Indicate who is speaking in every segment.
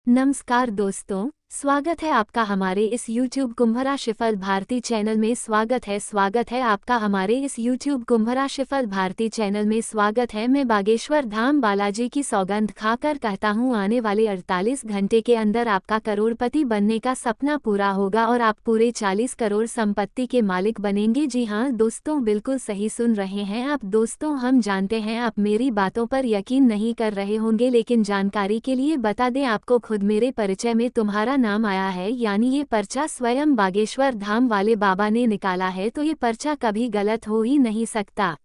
Speaker 1: नमस्कार दोस्तों, स्वागत है आपका हमारे इस YouTube कुंभ राशिफल भारती चैनल में। स्वागत है आपका हमारे इस YouTube कुंभ राशिफल भारती चैनल में। स्वागत है। मैं बागेश्वर धाम बालाजी की सौगंध खाकर कहता हूँ, आने वाले 48 घंटे के अंदर आपका करोड़पति बनने का सपना पूरा होगा और आप पूरे 40 करोड़ संपत्ति के मालिक बनेंगे। जी हाँ दोस्तों, बिल्कुल सही सुन रहे हैं आप। दोस्तों, हम जानते हैं आप मेरी बातों पर यकीन नहीं कर रहे होंगे, लेकिन जानकारी के लिए बता दें आपको, खुद मेरे परिचय में तुम्हारा नाम आया है, यानी ये पर्चा स्वयं बागेश्वर धाम वाले बाबा ने निकाला है, तो ये पर्चा कभी गलत हो ही नहीं सकता।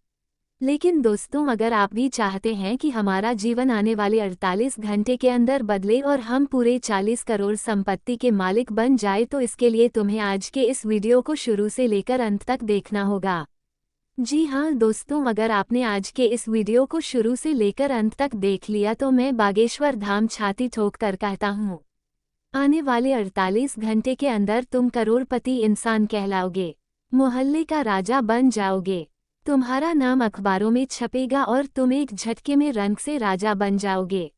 Speaker 1: लेकिन दोस्तों, अगर आप भी चाहते हैं कि हमारा जीवन आने वाले 48 घंटे के अंदर बदले और हम पूरे 40 करोड़ संपत्ति के मालिक बन जाए, तो इसके लिए तुम्हें आज के इस वीडियो को शुरू से लेकर अंत तक देखना होगा। जी हाँ दोस्तों, अगर आपने आज के इस वीडियो को शुरू से लेकर अंत तक देख लिया तो मैं बागेश्वर धाम छाती ठोक कर कहता हूँ, आने वाले 48 घंटे के अंदर तुम करोड़पति इंसान कहलाओगे, मोहल्ले का राजा बन जाओगे, तुम्हारा नाम अखबारों में छपेगा और तुम एक झटके में रंग से राजा बन जाओगे।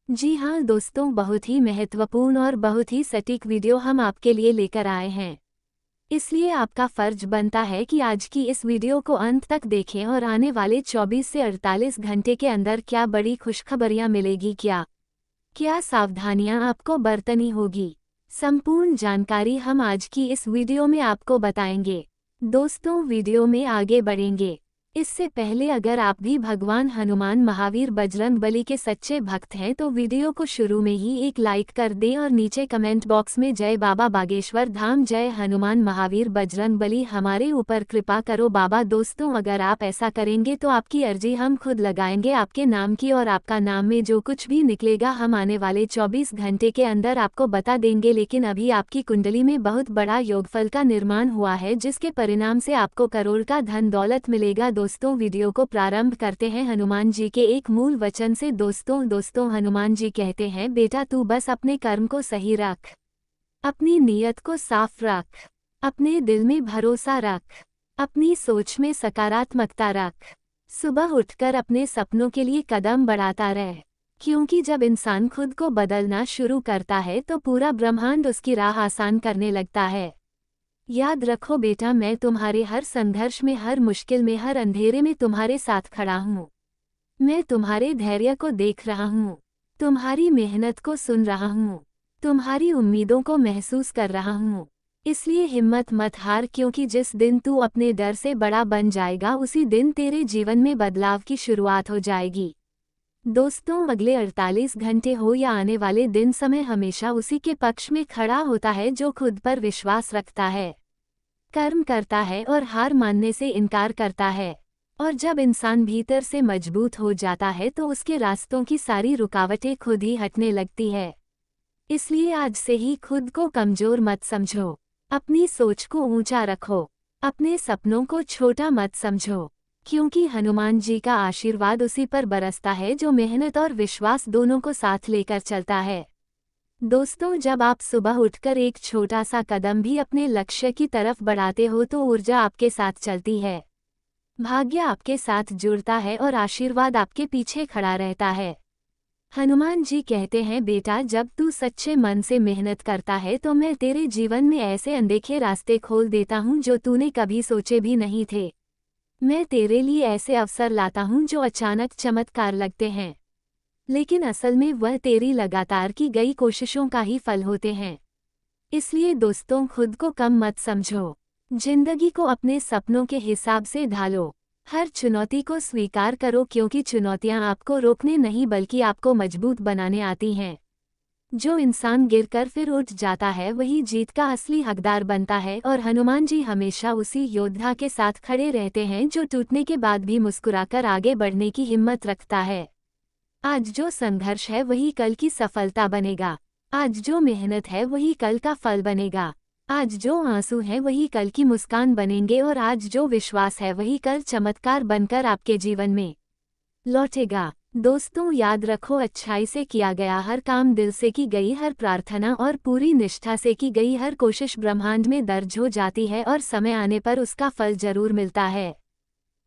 Speaker 1: जी हाँ दोस्तों, बहुत ही महत्वपूर्ण और बहुत ही सटीक वीडियो हम आपके लिए लेकर आए हैं। इसलिए आपका फर्ज बनता है कि आज की इस वीडियो को अंत तक देखें और आने वाले 24 से 48 घंटे के अंदर क्या बड़ी खुशखबरियां मिलेगी, क्या सावधानियां आपको बरतनी होगी, संपूर्ण जानकारी हम आज की इस वीडियो में आपको बताएंगे। दोस्तों, वीडियो में आगे बढ़ेंगे इससे पहले अगर आप भी भगवान हनुमान महावीर बजरंग बली के सच्चे भक्त हैं तो वीडियो को शुरू में ही एक लाइक कर दें और नीचे कमेंट बॉक्स में जय बाबा बागेश्वर धाम, जय हनुमान महावीर बजरंग बली, हमारे ऊपर कृपा करो बाबा। दोस्तों, अगर आप ऐसा करेंगे तो आपकी अर्जी हम खुद लगाएंगे आपके नाम की, और आपका नाम में जो कुछ भी निकलेगा हम आने वाले 24 घंटे के अंदर आपको बता देंगे। लेकिन अभी आपकी कुंडली में बहुत बड़ा योगफल का निर्माण हुआ है, जिसके परिणाम से आपको करोड़ का धन दौलत मिलेगा। दोस्तों, वीडियो को प्रारंभ करते हैं हनुमान जी के एक मूल वचन से। दोस्तों हनुमान जी कहते हैं, बेटा तू बस अपने कर्म को सही रख, अपनी नीयत को साफ रख, अपने दिल में भरोसा रख, अपनी सोच में सकारात्मकता रख, सुबह उठकर अपने सपनों के लिए कदम बढ़ाता रह, क्योंकि जब इंसान खुद को बदलना शुरू करता है तो पूरा ब्रह्मांड उसकी राह आसान करने लगता है। याद रखो बेटा, मैं तुम्हारे हर संघर्ष में, हर मुश्किल में, हर अंधेरे में तुम्हारे साथ खड़ा हूँ। मैं तुम्हारे धैर्य को देख रहा हूँ, तुम्हारी मेहनत को सुन रहा हूँ, तुम्हारी उम्मीदों को महसूस कर रहा हूँ। इसलिए हिम्मत मत हार, क्योंकि जिस दिन तू अपने डर से बड़ा बन जाएगा उसी दिन तेरे जीवन में बदलाव की शुरुआत हो जाएगी। दोस्तों, अगले 48 घंटे हो या आने वाले दिन, समय हमेशा उसी के पक्ष में खड़ा होता है जो खुद पर विश्वास रखता है, कर्म करता है और हार मानने से इनकार करता है। और जब इंसान भीतर से मजबूत हो जाता है तो उसके रास्तों की सारी रुकावटें खुद ही हटने लगती है। इसलिए आज से ही खुद को कमजोर मत समझो, अपनी सोच को ऊंचा रखो, अपने सपनों को छोटा मत समझो, क्योंकि हनुमान जी का आशीर्वाद उसी पर बरसता है जो मेहनत और विश्वास दोनों को साथ लेकर चलता है। दोस्तों, जब आप सुबह उठकर एक छोटा सा कदम भी अपने लक्ष्य की तरफ बढ़ाते हो तो ऊर्जा आपके साथ चलती है, भाग्य आपके साथ जुड़ता है और आशीर्वाद आपके पीछे खड़ा रहता है। हनुमान जी कहते हैं, बेटा जब तू सच्चे मन से मेहनत करता है तो मैं तेरे जीवन में ऐसे अनदेखे रास्ते खोल देता हूँ जो तूने कभी सोचे भी नहीं थे। मैं तेरे लिए ऐसे अवसर लाता हूँ जो अचानक चमत्कार लगते हैं, लेकिन असल में वह तेरी लगातार की गई कोशिशों का ही फल होते हैं। इसलिए दोस्तों, खुद को कम मत समझो, जिंदगी को अपने सपनों के हिसाब से ढालो, हर चुनौती को स्वीकार करो, क्योंकि चुनौतियां आपको रोकने नहीं बल्कि आपको मजबूत बनाने आती हैं। जो इंसान गिरकर फिर उठ जाता है वही जीत का असली हकदार बनता है, और हनुमान जी हमेशा उसी योद्धा के साथ खड़े रहते हैं जो टूटने के बाद भी मुस्कुराकर आगे बढ़ने की हिम्मत रखता है। आज जो संघर्ष है वही कल की सफलता बनेगा, आज जो मेहनत है वही कल का फल बनेगा, आज जो आंसू है वही कल की मुस्कान बनेंगे, और आज जो विश्वास है वही कल चमत्कार बनकर आपके जीवन में लौटेगा। दोस्तों, याद रखो, अच्छाई से किया गया हर काम, दिल से की गई हर प्रार्थना और पूरी निष्ठा से की गई हर कोशिश ब्रह्मांड में दर्ज हो जाती है और समय आने पर उसका फल जरूर मिलता है।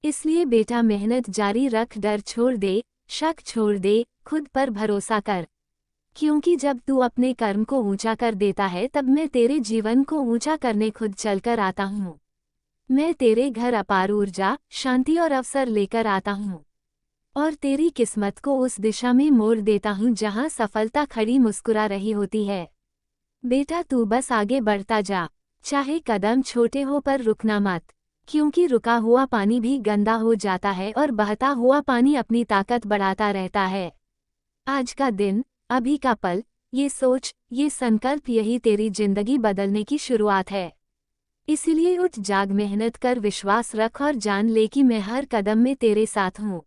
Speaker 1: इसलिए बेटा मेहनत जारी रख, डर छोड़ दे, शक छोड़ दे, खुद पर भरोसा कर। क्योंकि जब तू अपने कर्म को ऊंचा कर देता है तब मैं तेरे जीवन को ऊंचा करने खुद चलकर आता हूँ। मैं तेरे घर अपार ऊर्जा, शांति और अवसर लेकर आता हूँ और तेरी किस्मत को उस दिशा में मोड़ देता हूँ जहाँ सफलता खड़ी मुस्कुरा रही होती है। बेटा तू बस आगे बढ़ता जा, चाहे कदम छोटे हो पर रुकना मत, क्योंकि रुका हुआ पानी भी गंदा हो जाता है और बहता हुआ पानी अपनी ताकत बढ़ाता रहता है। आज का दिन, अभी का पल, ये सोच, ये संकल्प, यही तेरी जिंदगी बदलने की शुरुआत है। इसीलिए उठ जाग, मेहनत कर, विश्वास रख और जान ले कि मैं हर कदम में तेरे साथ हूँ।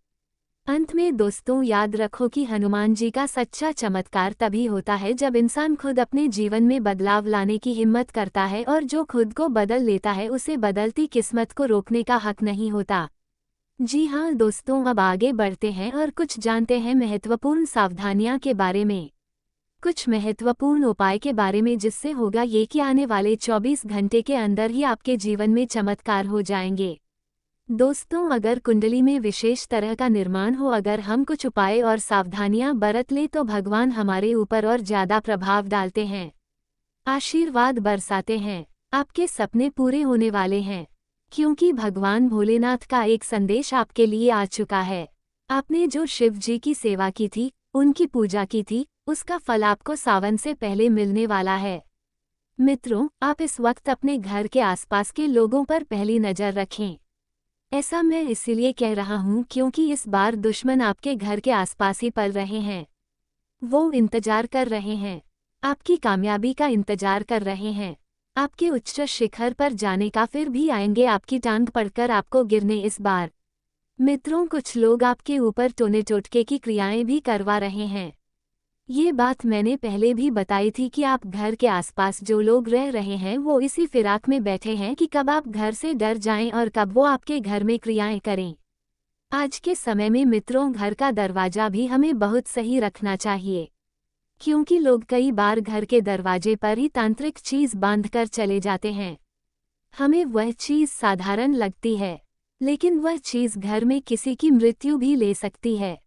Speaker 1: अंत में दोस्तों याद रखो कि हनुमान जी का सच्चा चमत्कार तभी होता है जब इंसान खुद अपने जीवन में बदलाव लाने की हिम्मत करता है, और जो खुद को बदल लेता है उसे बदलती किस्मत को रोकने का हक नहीं होता। जी हाँ दोस्तों, अब आगे बढ़ते हैं और कुछ जानते हैं महत्वपूर्ण सावधानियां के बारे में, कुछ महत्वपूर्ण उपाय के बारे में, जिससे होगा ये कि आने वाले 24 घंटे के अंदर ही आपके जीवन में चमत्कार हो जाएंगे। दोस्तों अगर कुंडली में विशेष तरह का निर्माण हो, अगर हम कुछ उपाय और सावधानियां बरत लें तो भगवान हमारे ऊपर और ज्यादा प्रभाव डालते हैं, आशीर्वाद बरसाते हैं, आपके सपने पूरे होने वाले हैं, क्योंकि भगवान भोलेनाथ का एक संदेश आपके लिए आ चुका है। आपने जो शिव जी की सेवा की थी, उनकी पूजा की थी, उसका फल आपको सावन से पहले मिलने वाला है। मित्रों, आप इस वक्त अपने घर के आसपास के लोगों पर पहली नजर रखें। ऐसा मैं इसलिए कह रहा हूँ क्योंकि इस बार दुश्मन आपके घर के आसपास ही पल रहे हैं। वो इंतजार कर रहे हैं, आपकी कामयाबी का इंतजार कर रहे हैं, आपके उच्च शिखर पर जाने का, फिर भी आएंगे आपकी टांग पड़कर आपको गिरने। इस बार मित्रों कुछ लोग आपके ऊपर टोने टोटके की क्रियाएं भी करवा रहे हैं। ये बात मैंने पहले भी बताई थी कि आप घर के आसपास जो लोग रह रहे हैं वो इसी फिराक में बैठे हैं कि कब आप घर से डर जाएं और कब वो आपके घर में क्रियाएं करें। आज के समय में मित्रों घर का दरवाजा भी हमें बहुत सही रखना चाहिए, क्योंकि लोग कई बार घर के दरवाजे पर ही तांत्रिक चीज बांधकर चले जाते हैं। हमें वह चीज साधारण लगती है, लेकिन वह चीज घर में किसी की मृत्यु भी ले सकती है।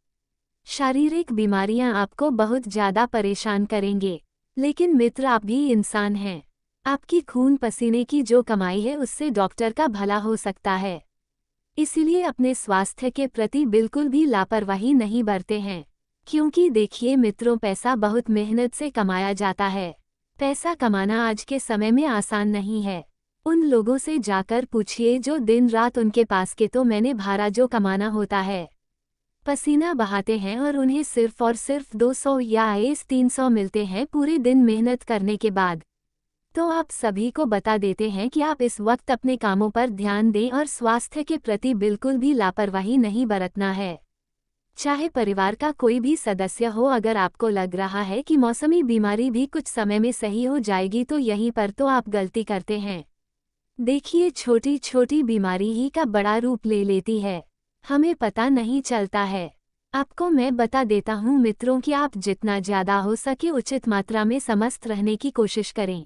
Speaker 1: शारीरिक बीमारियां आपको बहुत ज्यादा परेशान करेंगे, लेकिन मित्र आप भी इंसान हैं। आपकी खून पसीने की जो कमाई है उससे डॉक्टर का भला हो सकता है। इसीलिए अपने स्वास्थ्य के प्रति बिल्कुल भी लापरवाही नहीं बरते हैं, क्योंकि देखिए मित्रों पैसा बहुत मेहनत से कमाया जाता है। पैसा कमाना आज के समय में आसान नहीं है। उन लोगों से जाकर पूछिए जो दिन रात उनके पास के तो मैंने भाड़ा जो कमाना होता है, पसीना बहाते हैं और उन्हें सिर्फ और सिर्फ 200 या 300 मिलते हैं पूरे दिन मेहनत करने के बाद। तो आप सभी को बता देते हैं कि आप इस वक्त अपने कामों पर ध्यान दें और स्वास्थ्य के प्रति बिल्कुल भी लापरवाही नहीं बरतना है। चाहे परिवार का कोई भी सदस्य हो, अगर आपको लग रहा है कि मौसमी बीमारी भी कुछ समय में सही हो जाएगी तो यहीं पर तो आप गलती करते हैं। देखिए छोटी छोटी बीमारी ही का बड़ा रूप ले लेती है, हमें पता नहीं चलता है। आपको मैं बता देता हूँ मित्रों कि आप जितना ज्यादा हो सके उचित मात्रा में समस्त रहने की कोशिश करें।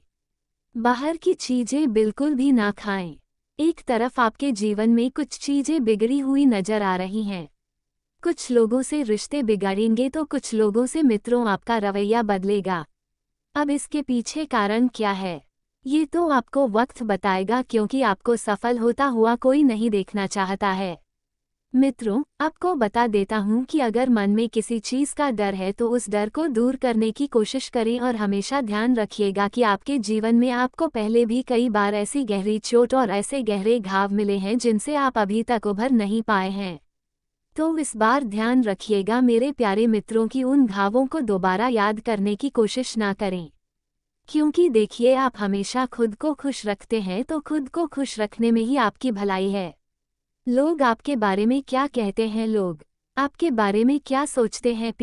Speaker 1: बाहर की चीजें बिल्कुल भी ना खाएं। एक तरफ आपके जीवन में कुछ चीजें बिगड़ी हुई नजर आ रही हैं। कुछ लोगों से रिश्ते बिगड़ेंगे तो कुछ लोगों से मित्रों आपका रवैया बदलेगा। अब इसके पीछे कारण क्या है, ये तो आपको वक्त बताएगा, क्योंकि आपको सफल होता हुआ कोई नहीं देखना चाहता है। मित्रों आपको बता देता हूँ कि अगर मन में किसी चीज़ का डर है तो उस डर को दूर करने की कोशिश करें, और हमेशा ध्यान रखिएगा कि आपके जीवन में आपको पहले भी कई बार ऐसी गहरी चोट और ऐसे गहरे घाव मिले हैं जिनसे आप अभी तक उभर नहीं पाए हैं। तो इस बार ध्यान रखिएगा मेरे प्यारे मित्रों कि उन घावों को दोबारा याद करने की कोशिश ना करें, क्योंकि देखिए आप हमेशा खुद को खुश रखते हैं तो खुद को खुश रखने में ही आपकी भलाई है। लोग आपके बारे में क्या कहते हैं, लोग आपके बारे में क्या सोचते हैं,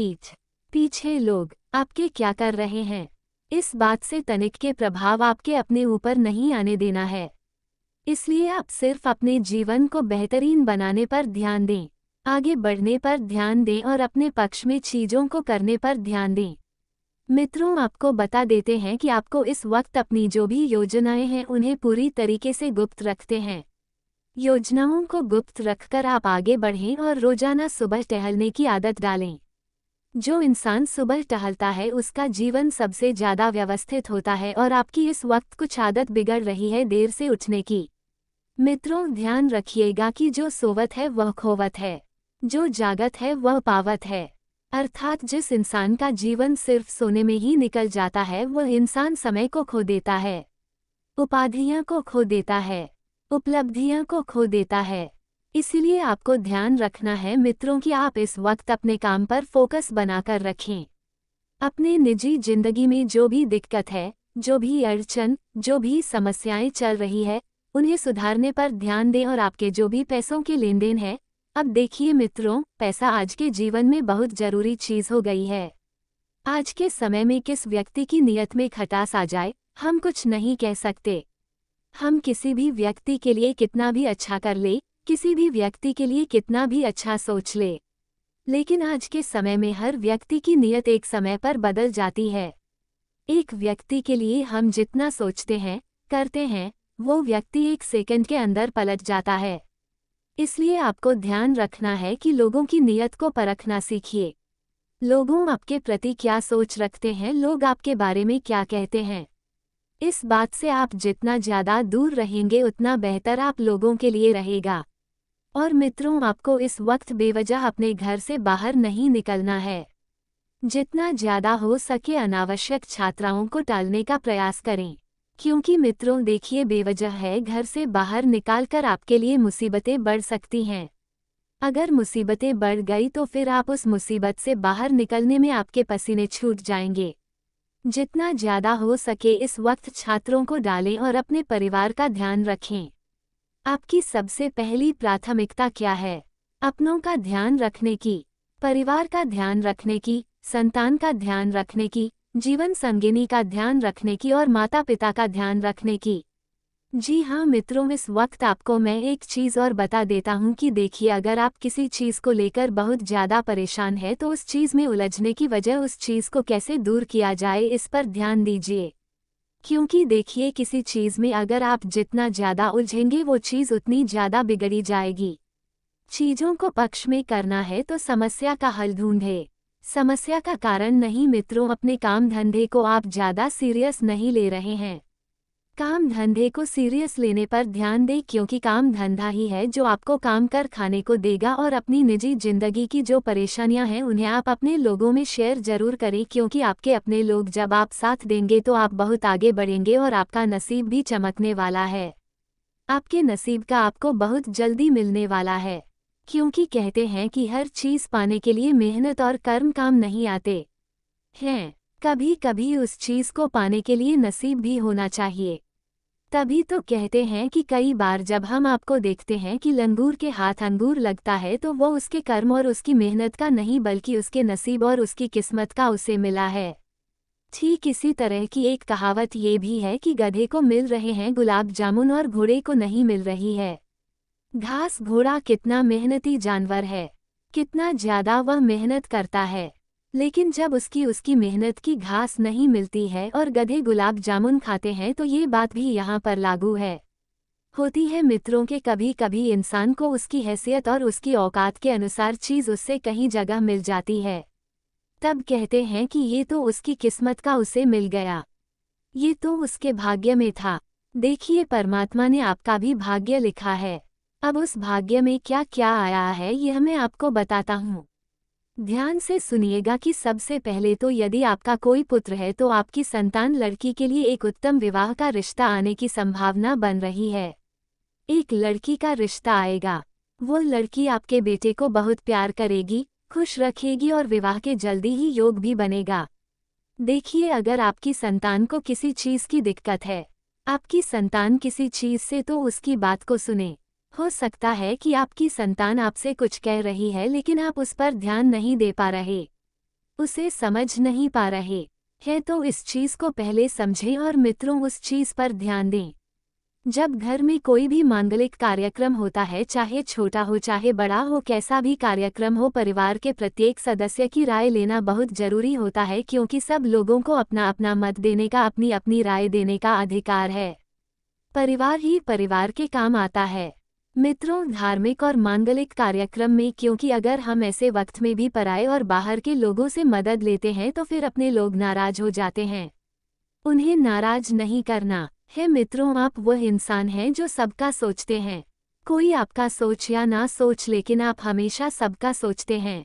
Speaker 1: पीछे लोग आपके क्या कर रहे हैं, इस बात से तनिक के प्रभाव आपके अपने ऊपर नहीं आने देना है। इसलिए आप सिर्फ अपने जीवन को बेहतरीन बनाने पर ध्यान दें, आगे बढ़ने पर ध्यान दें और अपने पक्ष में चीज़ों को करने पर ध्यान दें। मित्रों आपको बता देते हैं कि आपको इस वक्त अपनी जो भी योजनाएं हैं उन्हें पूरी तरीके से गुप्त रखते हैं। योजनाओं को गुप्त रखकर आप आगे बढ़ें और रोजाना सुबह टहलने की आदत डालें। जो इंसान सुबह टहलता है उसका जीवन सबसे ज्यादा व्यवस्थित होता है और आपकी इस वक्त कुछ आदत बिगड़ रही है देर से उठने की। मित्रों, ध्यान रखिएगा कि जो सोवत है वह खोवत है, जो जागत है वह पावत है। अर्थात जिस इंसान का जीवन सिर्फ सोने में ही निकल जाता है वह इंसान समय को खो देता है, उपाधियां को खो देता है, उपलब्धियां को खो देता है। इसलिए आपको ध्यान रखना है मित्रों कि आप इस वक्त अपने काम पर फोकस बनाकर रखें। अपने निजी जिंदगी में जो भी दिक्कत है, जो भी अड़चन, जो भी समस्याएं चल रही है, उन्हें सुधारने पर ध्यान दें। और आपके जो भी पैसों के लेन देन है, अब देखिए मित्रों, पैसा आज के जीवन में बहुत जरूरी चीज हो गई है। आज के समय में किस व्यक्ति की नीयत में खटास आ जाए हम कुछ नहीं कह सकते। हम किसी भी व्यक्ति के लिए कितना भी अच्छा कर ले, किसी भी व्यक्ति के लिए कितना भी अच्छा सोच ले, लेकिन आज के समय में हर व्यक्ति की नीयत एक समय पर बदल जाती है। एक व्यक्ति के लिए हम जितना सोचते हैं, करते हैं, वो व्यक्ति एक सेकंड के अंदर पलट जाता है। इसलिए आपको ध्यान रखना है कि लोगों की नीयत को परखना सीखिए। लोगों आपके प्रति क्या सोच रखते हैं, लोग आपके बारे में क्या कहते हैं। इस बात से आप जितना ज्यादा दूर रहेंगे उतना बेहतर आप लोगों के लिए रहेगा। और मित्रों, आपको इस वक्त बेवजह अपने घर से बाहर नहीं निकलना है। जितना ज्यादा हो सके अनावश्यक यात्राओं को टालने का प्रयास करें, क्योंकि मित्रों देखिए, बेवजह है घर से बाहर निकालकर आपके लिए मुसीबतें बढ़ सकती हैं। अगर मुसीबतें बढ़ गई तो फिर आप उस मुसीबत से बाहर निकलने में आपके पसीने छूट जाएंगे। जितना ज्यादा हो सके इस वक्त छात्रों को डालें और अपने परिवार का ध्यान रखें। आपकी सबसे पहली प्राथमिकता क्या है? अपनों का ध्यान रखने की, परिवार का ध्यान रखने की, संतान का ध्यान रखने की, जीवन संगिनी का ध्यान रखने की और माता पिता का ध्यान रखने की। जी हाँ मित्रों, इस वक्त आपको मैं एक चीज़ और बता देता हूँ कि देखिए, अगर आप किसी चीज़ को लेकर बहुत ज़्यादा परेशान है तो उस चीज़ में उलझने की वजह उस चीज़ को कैसे दूर किया जाए इस पर ध्यान दीजिए। क्योंकि देखिए, किसी चीज़ में अगर आप जितना ज़्यादा उलझेंगे वो चीज़ उतनी ज़्यादा बिगड़ी जाएगी। चीज़ों को पक्ष में करना है तो समस्या का हल ढूंढे, समस्या का कारण नहीं। मित्रों, अपने काम धंधे को आप ज़्यादा सीरियस नहीं ले रहे हैं। काम धंधे को सीरियस लेने पर ध्यान दें, क्योंकि काम धंधा ही है जो आपको काम कर खाने को देगा। और अपनी निजी जिंदगी की जो परेशानियां हैं उन्हें आप अपने लोगों में शेयर जरूर करें, क्योंकि आपके अपने लोग जब आप साथ देंगे तो आप बहुत आगे बढ़ेंगे और आपका नसीब भी चमकने वाला है। आपके नसीब का आपको बहुत जल्दी मिलने वाला है, क्योंकि कहते हैं कि हर चीज पाने के लिए मेहनत और कर्म काम नहीं आते हैं, कभी कभी उस चीज को पाने के लिए नसीब भी होना चाहिए। तभी तो कहते हैं कि कई बार जब हम आपको देखते हैं कि लंगूर के हाथ अंगूर लगता है तो वो उसके कर्म और उसकी मेहनत का नहीं बल्कि उसके नसीब और उसकी किस्मत का उसे मिला है। ठीक इसी तरह की एक कहावत ये भी है कि गधे को मिल रहे हैं गुलाब जामुन और घोड़े को नहीं मिल रही है घास। घोड़ा कितना मेहनती जानवर है, कितना ज्यादा वह मेहनत करता है, लेकिन जब उसकी मेहनत की घास नहीं मिलती है और गधे गुलाब जामुन खाते हैं तो ये बात भी यहाँ पर लागू है। होती है मित्रों के कभी कभी इंसान को उसकी हैसियत और उसकी औकात के अनुसार चीज़ उससे कहीं जगह मिल जाती है, तब कहते हैं कि ये तो उसकी किस्मत का उसे मिल गया, ये तो उसके भाग्य में था। देखिए, परमात्मा ने आपका भी भाग्य लिखा है। अब उस भाग्य में क्या क्या आया है यह मैं आपको बताता हूँ। ध्यान से सुनिएगा कि सबसे पहले तो यदि आपका कोई पुत्र है तो आपकी संतान लड़की के लिए एक उत्तम विवाह का रिश्ता आने की संभावना बन रही है। एक लड़की का रिश्ता आएगा, वो लड़की आपके बेटे को बहुत प्यार करेगी, खुश रखेगी और विवाह के जल्दी ही योग भी बनेगा। देखिए, अगर आपकी संतान को किसी चीज़ की दिक्कत है, आपकी संतान किसी चीज़ से, तो उसकी बात को सुने। हो सकता है कि आपकी संतान आपसे कुछ कह रही है लेकिन आप उस पर ध्यान नहीं दे पा रहे, उसे समझ नहीं पा रहे हैं, तो इस चीज़ को पहले समझें और मित्रों उस चीज़ पर ध्यान दें। जब घर में कोई भी मांगलिक कार्यक्रम होता है, चाहे छोटा हो चाहे बड़ा हो, कैसा भी कार्यक्रम हो, परिवार के प्रत्येक सदस्य की राय लेना बहुत जरूरी होता है, क्योंकि सब लोगों को अपना अपना मत देने का, अपनी अपनी राय देने का अधिकार है। परिवार ही परिवार के काम आता है। मित्रों, धार्मिक और मांगलिक कार्यक्रम में, क्योंकि अगर हम ऐसे वक्त में भी पराये और बाहर के लोगों से मदद लेते हैं तो फिर अपने लोग नाराज हो जाते हैं। उन्हें नाराज नहीं करना है मित्रों। आप वह इंसान हैं जो सबका सोचते हैं। कोई आपका सोच या ना सोच, लेकिन आप हमेशा सबका सोचते हैं।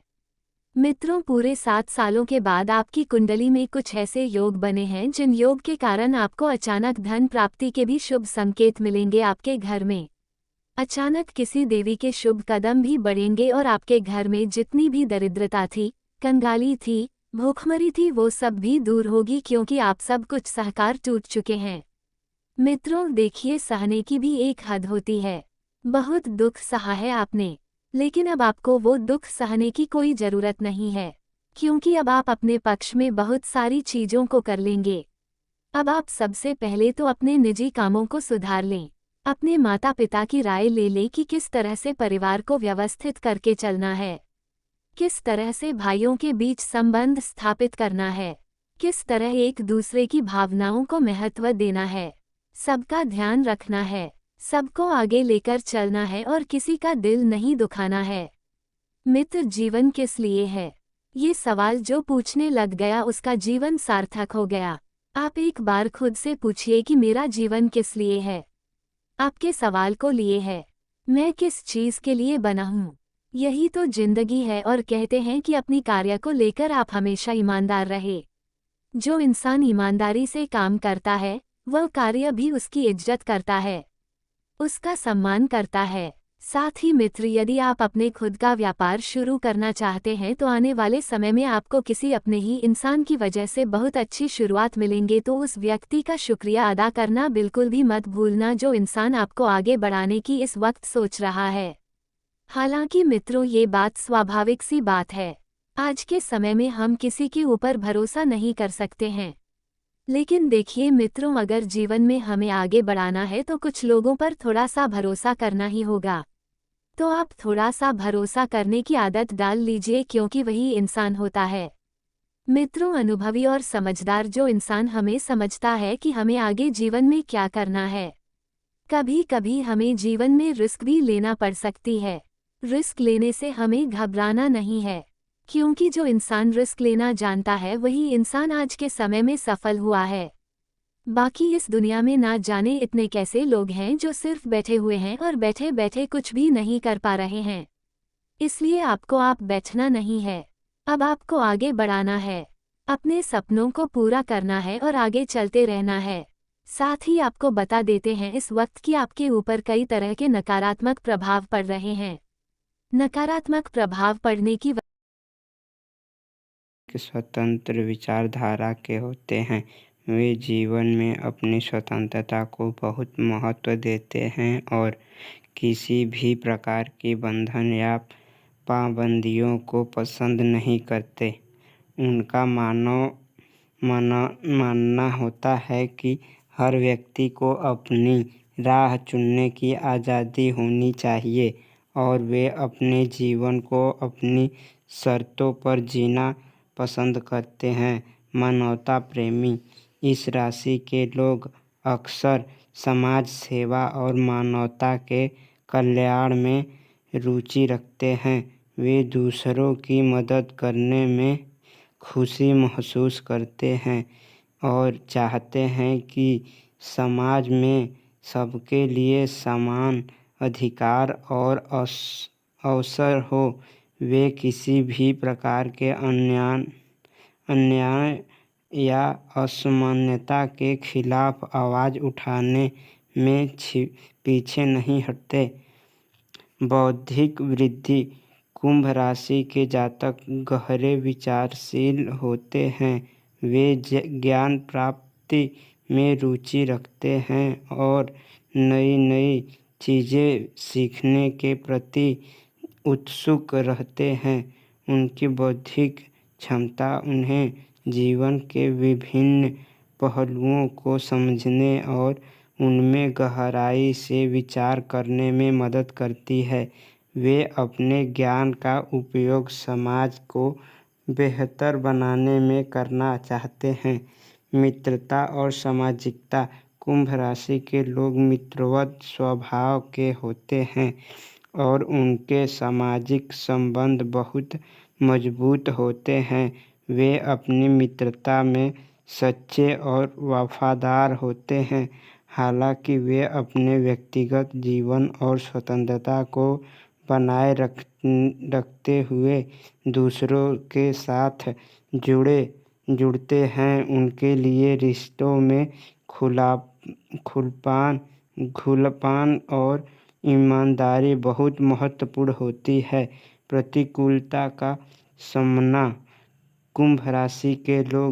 Speaker 1: मित्रों, पूरे 7 सालों के बाद आपकी कुंडली में कुछ ऐसे योग बने हैं जिन योग के कारण आपको अचानक धन प्राप्ति के भी शुभ संकेत मिलेंगे। आपके घर में अचानक किसी देवी के शुभ कदम भी बढ़ेंगे और आपके घर में जितनी भी दरिद्रता थी, कंगाली थी, भूखमरी थी, वो सब भी दूर होगी, क्योंकि आप सब कुछ सहकार टूट चुके हैं। मित्रों, देखिए, सहने की भी एक हद होती है। बहुत दुख सहा है आपने, लेकिन अब आपको वो दुख सहने की कोई जरूरत नहीं है, क्योंकि अब आप अपने पक्ष में बहुत सारी चीजों को कर लेंगे। अब आप सबसे पहले तो अपने निजी कामों को सुधार लें। अपने माता पिता की राय ले लें कि किस तरह से परिवार को व्यवस्थित करके चलना है, किस तरह से भाइयों के बीच संबंध स्थापित करना है, किस तरह एक दूसरे की भावनाओं को महत्व देना है, सबका ध्यान रखना है, सबको आगे लेकर चलना है और किसी का दिल नहीं दुखाना है। मित्र, जीवन किस लिए है? ये सवाल जो पूछने लग गया उसका जीवन सार्थक हो गया। आप एक बार खुद से पूछिए कि मेरा जीवन किस लिए है? आपके सवाल को लिए है, मैं किस चीज के लिए बना हूँ? यही तो जिंदगी है। और कहते हैं कि अपनी कार्य को लेकर आप हमेशा ईमानदार रहे। जो इंसान ईमानदारी से काम करता है, वह कार्य भी उसकी इज्जत करता है, उसका सम्मान करता है। साथ ही मित्र, यदि आप अपने खुद का व्यापार शुरू करना चाहते हैं तो आने वाले समय में आपको किसी अपने ही इंसान की वजह से बहुत अच्छी शुरुआत मिलेंगे। तो उस व्यक्ति का शुक्रिया अदा करना बिल्कुल भी मत भूलना, जो इंसान आपको आगे बढ़ाने की इस वक्त सोच रहा है। हालांकि मित्रों, ये बात स्वाभाविक सी बात है। आज के समय में हम किसी के ऊपर भरोसा नहीं कर सकते हैं। लेकिन देखिए मित्रों, अगर जीवन में हमें आगे बढ़ाना है तो कुछ लोगों पर थोड़ा सा भरोसा करना ही होगा। तो आप थोड़ा सा भरोसा करने की आदत डाल लीजिए, क्योंकि वही इंसान होता है। मित्रों, अनुभवी और समझदार जो इंसान हमें समझता है कि हमें आगे जीवन में क्या करना है। कभी कभी हमें जीवन में रिस्क भी लेना पड़ सकती है। रिस्क लेने से हमें घबराना नहीं है, क्योंकि जो इंसान रिस्क लेना जानता है वही इंसान आज के समय में सफल हुआ है। बाकी इस दुनिया में ना जाने इतने कैसे लोग हैं जो सिर्फ बैठे हुए हैं और बैठे बैठे कुछ भी नहीं कर पा रहे हैं। इसलिए आपको आप बैठना नहीं है, अब आपको आगे बढ़ाना है, अपने सपनों को पूरा करना है और आगे चलते रहना है। साथ ही आपको बता देते हैं इस वक्त कि आपके ऊपर कई तरह के नकारात्मक प्रभाव पड़ रहे हैं। नकारात्मक प्रभाव पड़ने की
Speaker 2: स्वतंत्र विचारधारा के होते हैं। वे जीवन में अपनी स्वतंत्रता को बहुत महत्व देते हैं और किसी भी प्रकार की बंधन या पाबंदियों को पसंद नहीं करते। उनका मानना होता है कि हर व्यक्ति को अपनी राह चुनने की आज़ादी होनी चाहिए और वे अपने जीवन को अपनी शर्तों पर जीना पसंद करते हैं। मानवता प्रेमी इस राशि के लोग अक्सर समाज सेवा और मानवता के कल्याण में रुचि रखते हैं। वे दूसरों की मदद करने में खुशी महसूस करते हैं और चाहते हैं कि समाज में सबके लिए समान अधिकार और अवसर हो। वे किसी भी प्रकार के अन्याय या असमानता के खिलाफ आवाज़ उठाने में पीछे नहीं हटते। बौद्धिक वृद्धि कुंभ राशि के जातक गहरे विचारशील होते हैं। वे ज्ञान प्राप्ति में रुचि रखते हैं और नई नई चीज़ें सीखने के प्रति उत्सुक रहते हैं। उनकी बौद्धिक क्षमता उन्हें जीवन के विभिन्न पहलुओं को समझने और उनमें गहराई से विचार करने में मदद करती है। वे अपने ज्ञान का उपयोग समाज को बेहतर बनाने में करना चाहते हैं। मित्रता और सामाजिकता कुंभ राशि के लोग मित्रवत स्वभाव के होते हैं और उनके सामाजिक संबंध बहुत मजबूत होते हैं। वे अपनी मित्रता में सच्चे और वफादार होते हैं। हालांकि वे अपने व्यक्तिगत जीवन और स्वतंत्रता को बनाए रखते हुए दूसरों के साथ जुड़ते हैं। उनके लिए रिश्तों में खुलापन और ईमानदारी बहुत महत्वपूर्ण होती है। प्रतिकूलता का सामना कुंभ राशि के लोग